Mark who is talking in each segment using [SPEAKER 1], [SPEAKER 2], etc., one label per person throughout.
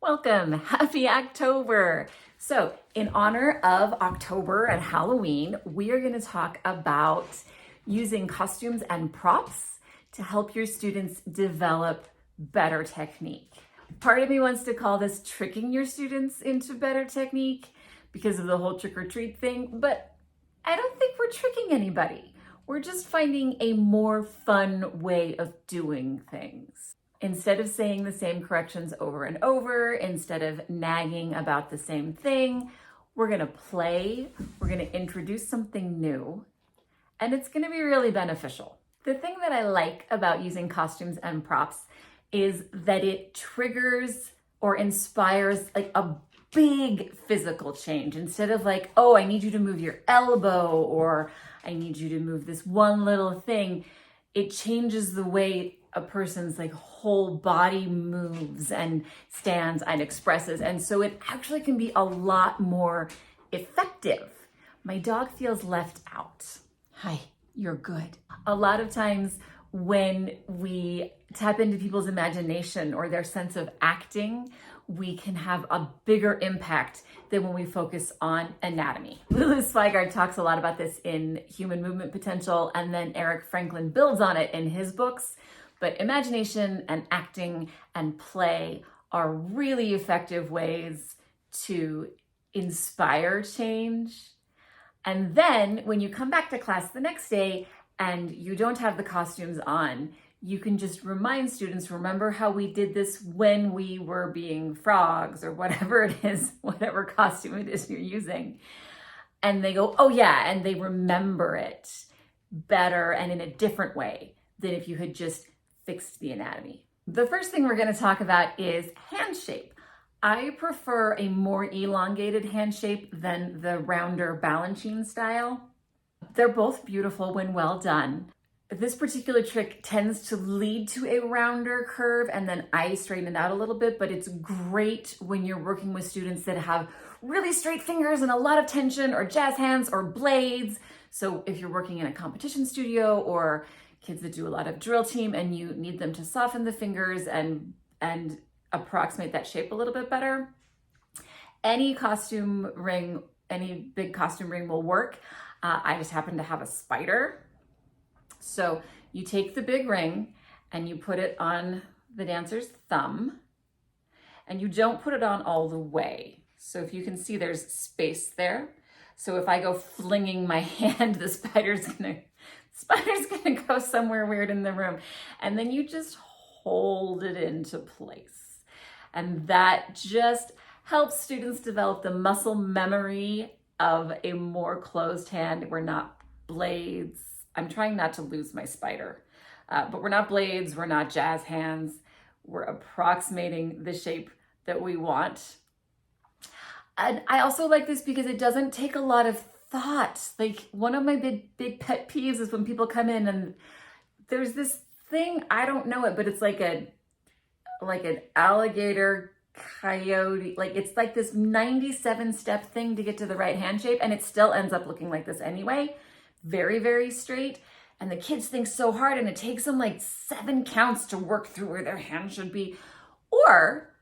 [SPEAKER 1] Welcome, happy October. So in honor of October and Halloween, we are gonna talk about using costumes and props to help your students develop better technique. Part of me wants to call this tricking your students into better technique because of the whole trick or treat thing, but I don't think we're tricking anybody. We're just finding a more fun way of doing things. Instead of saying the same corrections over and over, instead of nagging about the same thing, we're gonna play, we're gonna introduce something new, and it's gonna be really beneficial. The thing that I like about using costumes and props is that it triggers or inspires like a big physical change. Instead of like, oh, I need you to move your elbow, or I need you to move this one little thing, it changes the way a person's like whole body moves and stands and expresses. And so it actually can be a lot more effective. My dog feels left out. Hi, you're good. A lot of times when we tap into people's imagination or their sense of acting, we can have a bigger impact than when we focus on anatomy. Lulu Zweigard talks a lot about this in Human Movement Potential, and then Eric Franklin builds on it in his books. But imagination and acting and play are really effective ways to inspire change. And then when you come back to class the next day and you don't have the costumes on, you can just remind students, remember how we did this when we were being frogs, or whatever it is, whatever costume it is you're using. And they go, oh yeah, and they remember it better and in a different way than if you had just fixed the anatomy. The first thing we're going to talk about is hand shape. I prefer a more elongated hand shape than the rounder Balanchine style. They're both beautiful when well done. This particular trick tends to lead to a rounder curve, and then I straighten it out a little bit, but it's great when you're working with students that have really straight fingers and a lot of tension, or jazz hands or blades. So if you're working in a competition studio or kids that do a lot of drill team and you need them to soften the fingers and approximate that shape a little bit better, any costume ring, any big costume ring will work. I just happen to have a spider. So you take the big ring and you put it on the dancer's thumb, and you don't put it on all the way. So if you can see, there's space there. So if I go flinging my hand, the spider's gonna go somewhere weird in the room. And then you just hold it into place. And that just helps students develop the muscle memory of a more closed hand. We're not blades. I'm trying not to lose my spider, but we're not blades, we're not jazz hands. We're approximating the shape that we want. And I also like this because it doesn't take a lot of thought. Like, one of my big pet peeves is when people come in and there's this thing, I don't know it, but it's like an alligator coyote, like it's like this 97-step thing to get to the right hand shape, and it still ends up looking like this anyway. Very, very straight. And the kids think so hard, and it takes them like 7 counts to work through where their hand should be. Or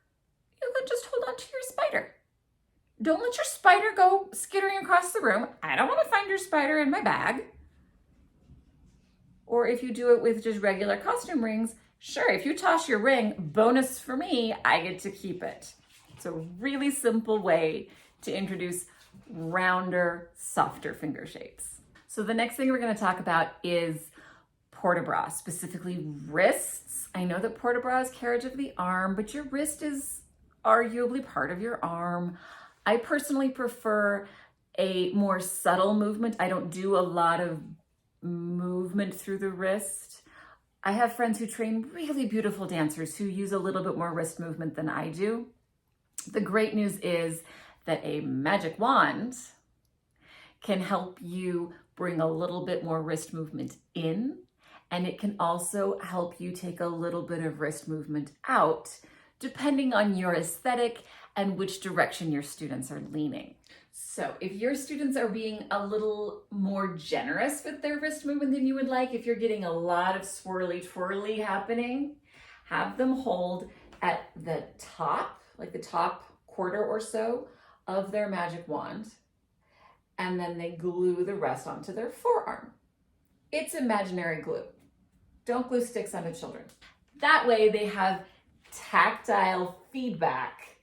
[SPEAKER 1] you could just hold on to your spider. Don't let your spider go skittering across the room. I don't want to find your spider in my bag. Or if you do it with just regular costume rings, sure, if you toss your ring, bonus for me, I get to keep it. It's a really simple way to introduce rounder, softer finger shapes. So the next thing we're going to talk about is port-de-bras, specifically wrists. I know that port-de-bras is carriage of the arm, but your wrist is arguably part of your arm. I personally prefer a more subtle movement. I don't do a lot of movement through the wrist. I have friends who train really beautiful dancers who use a little bit more wrist movement than I do. The great news is that a magic wand can help you bring a little bit more wrist movement in, and it can also help you take a little bit of wrist movement out, depending on your aesthetic and which direction your students are leaning. So if your students are being a little more generous with their wrist movement than you would like, if you're getting a lot of swirly twirly happening, have them hold at the top like the top quarter or so of their magic wand, and then they glue the rest onto their forearm. It's imaginary glue. Don't glue sticks onto children. That way they have tactile feedback.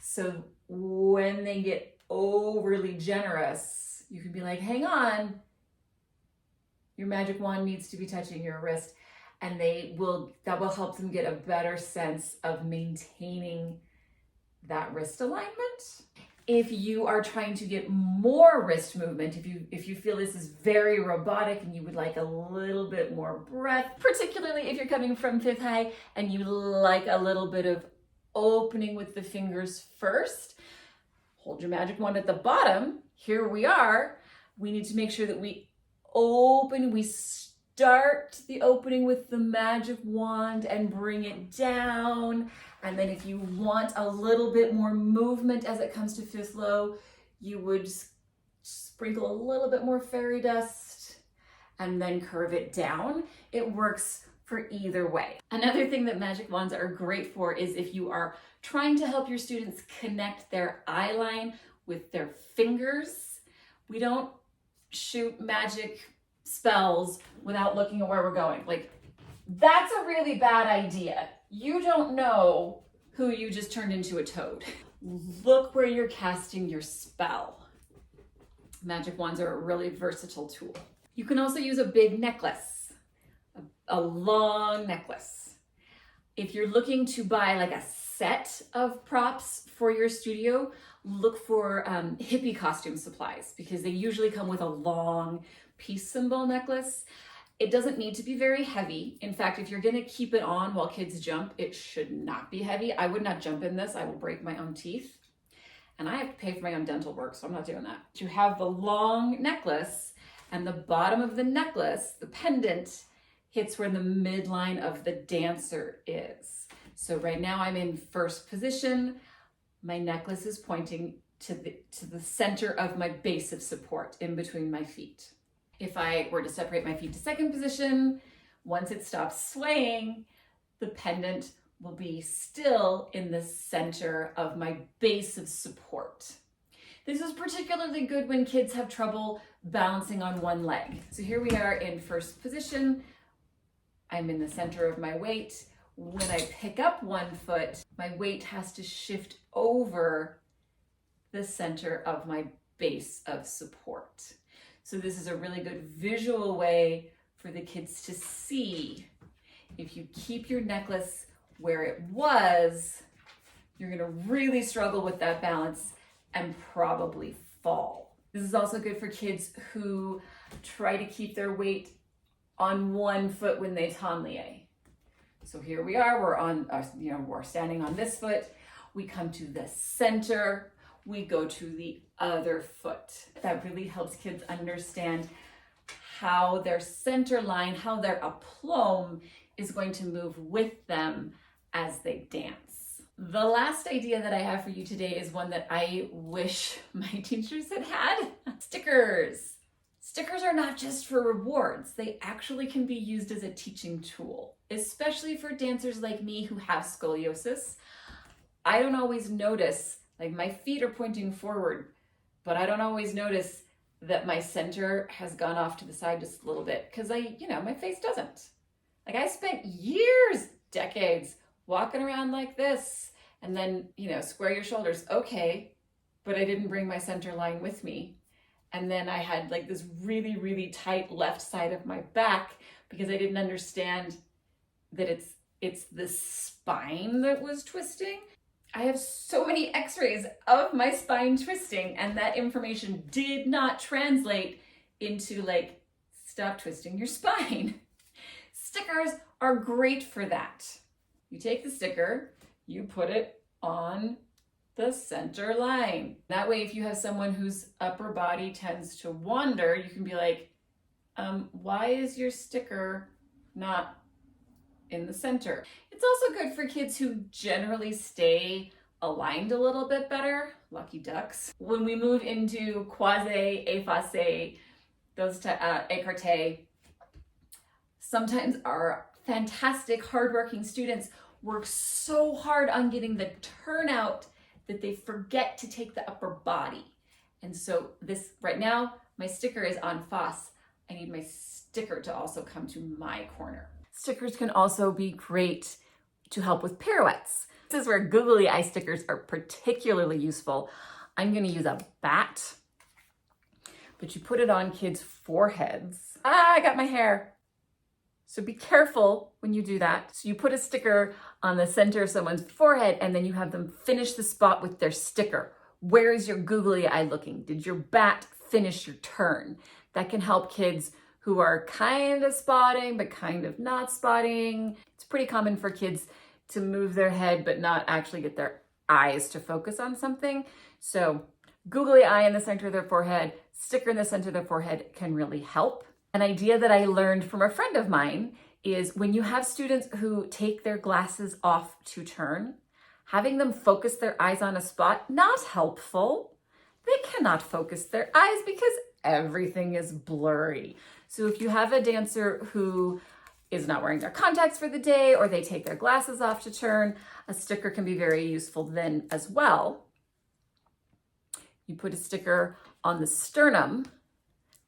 [SPEAKER 1] So when they get overly generous, you can be like, hang on, your magic wand needs to be touching your wrist. And that will help them get a better sense of maintaining that wrist alignment. If you are trying to get more wrist movement, if you feel this is very robotic and you would like a little bit more breath, particularly if you're coming from fifth high and you like a little bit of opening with the fingers first, hold your magic wand at the bottom. Here we are. We need to make sure that we start the opening with the magic wand and bring it down. And then if you want a little bit more movement as it comes to fifth low, you would sprinkle a little bit more fairy dust and then curve it down. It works for either way. Another thing that magic wands are great for is if you are trying to help your students connect their eye line with their fingers. We don't shoot magic spells without looking at where we're going. Like, that's a really bad idea. You don't know who you just turned into a toad. Look where you're casting your spell. Magic wands are a really versatile tool. You can also use a big necklace, a long necklace. If you're looking to buy like a set of props for your studio, look for hippie costume supplies because they usually come with a long peace symbol necklace. It doesn't need to be very heavy. In fact, if you're gonna keep it on while kids jump, it should not be heavy. I would not jump in this. I will break my own teeth. And I have to pay for my own dental work, so I'm not doing that. You have the long necklace and the bottom of the necklace, the pendant, hits where the midline of the dancer is. So right now I'm in first position. My necklace is pointing to the center of my base of support in between my feet. If I were to separate my feet to second position, once it stops swaying, the pendant will be still in the center of my base of support. This is particularly good when kids have trouble balancing on one leg. So here we are in first position. I'm in the center of my weight. When I pick up one foot, my weight has to shift over the center of my base of support. So this is a really good visual way for the kids to see. If you keep your necklace where it was, you're gonna really struggle with that balance and probably fall. This is also good for kids who try to keep their weight on one foot when they tanlie. So here we are, we're standing on this foot. We come to the center, we go to the other foot. That really helps kids understand how their center line, how their aplomb is going to move with them as they dance. The last idea that I have for you today is one that I wish my teachers had had. Stickers. Stickers are not just for rewards. They actually can be used as a teaching tool, especially for dancers like me who have scoliosis. I don't always notice, like my feet are pointing forward, but I don't always notice that my center has gone off to the side just a little bit because my face doesn't. Like I spent years, decades, walking around like this and then, square your shoulders. Okay, but I didn't bring my center line with me. And then I had like this really, really tight left side of my back because I didn't understand that it's the spine that was twisting. I have so many x-rays of my spine twisting and that information did not translate into like, stop twisting your spine. Stickers are great for that. You take the sticker, you put it on the center line. That way, if you have someone whose upper body tends to wander, you can be like, why is your sticker not in the center? It's also good for kids who generally stay aligned a little bit better, lucky ducks. When we move into croisé, effacé, those écarté, sometimes our fantastic hardworking students work so hard on getting the turnout that they forget to take the upper body. And so this, right now, my sticker is on Foss. I need my sticker to also come to my corner. Stickers can also be great to help with pirouettes. This is where googly eye stickers are particularly useful. I'm gonna use a bat, but you put it on kids' foreheads. I got my hair. So be careful when you do that. So you put a sticker on the center of someone's forehead and then you have them finish the spot with their sticker. Where is your googly eye looking? Did your bat finish your turn? That can help kids who are kind of spotting, but kind of not spotting. It's pretty common for kids to move their head, but not actually get their eyes to focus on something. So googly eye in the center of their forehead, sticker in the center of their forehead can really help. An idea that I learned from a friend of mine is when you have students who take their glasses off to turn, having them focus their eyes on a spot, not helpful. They cannot focus their eyes because everything is blurry. So if you have a dancer who is not wearing their contacts for the day or they take their glasses off to turn, a sticker can be very useful then as well. You put a sticker on the sternum,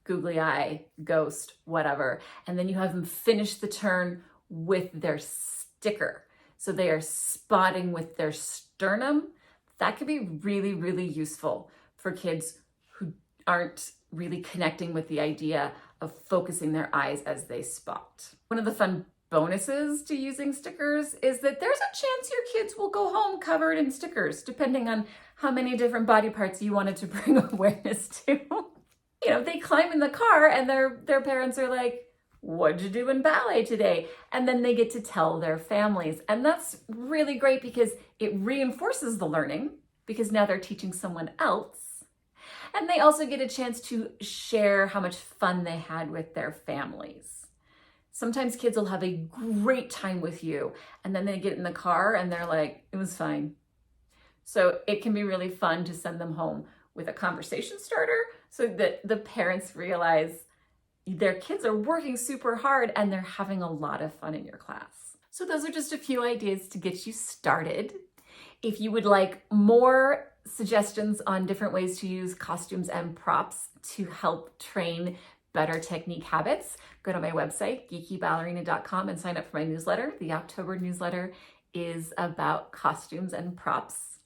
[SPEAKER 1] googly eye, ghost, whatever, and then you have them finish the turn with their sticker. So they are spotting with their sternum. That could be really, really useful for kids who aren't really connecting with the idea of focusing their eyes as they spot. One of the fun bonuses to using stickers is that there's a chance your kids will go home covered in stickers, depending on how many different body parts you wanted to bring awareness to. You know, they climb in the car and their parents are like, what'd you do in ballet today? And then they get to tell their families. And that's really great because it reinforces the learning because now they're teaching someone else. And they also get a chance to share how much fun they had with their families. Sometimes kids will have a great time with you and then they get in the car and they're like, it was fine. So it can be really fun to send them home with a conversation starter so that the parents realize their kids are working super hard and they're having a lot of fun in your class. So those are just a few ideas to get you started. If you would like more suggestions on different ways to use costumes and props to help train better technique habits, go to my website, geekyballerina.com, and sign up for my newsletter. The October newsletter is about costumes and props.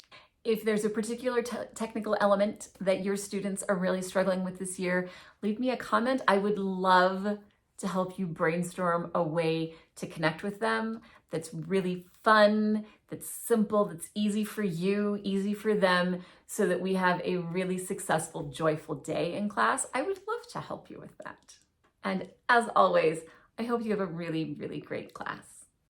[SPEAKER 1] If there's a particular technical element that your students are really struggling with this year, leave me a comment. I would love to help you brainstorm a way to connect with them that's really fun, that's simple, that's easy for you, easy for them, so that we have a really successful, joyful day in class. I would love to help you with that. And as always, I hope you have a really, really great class.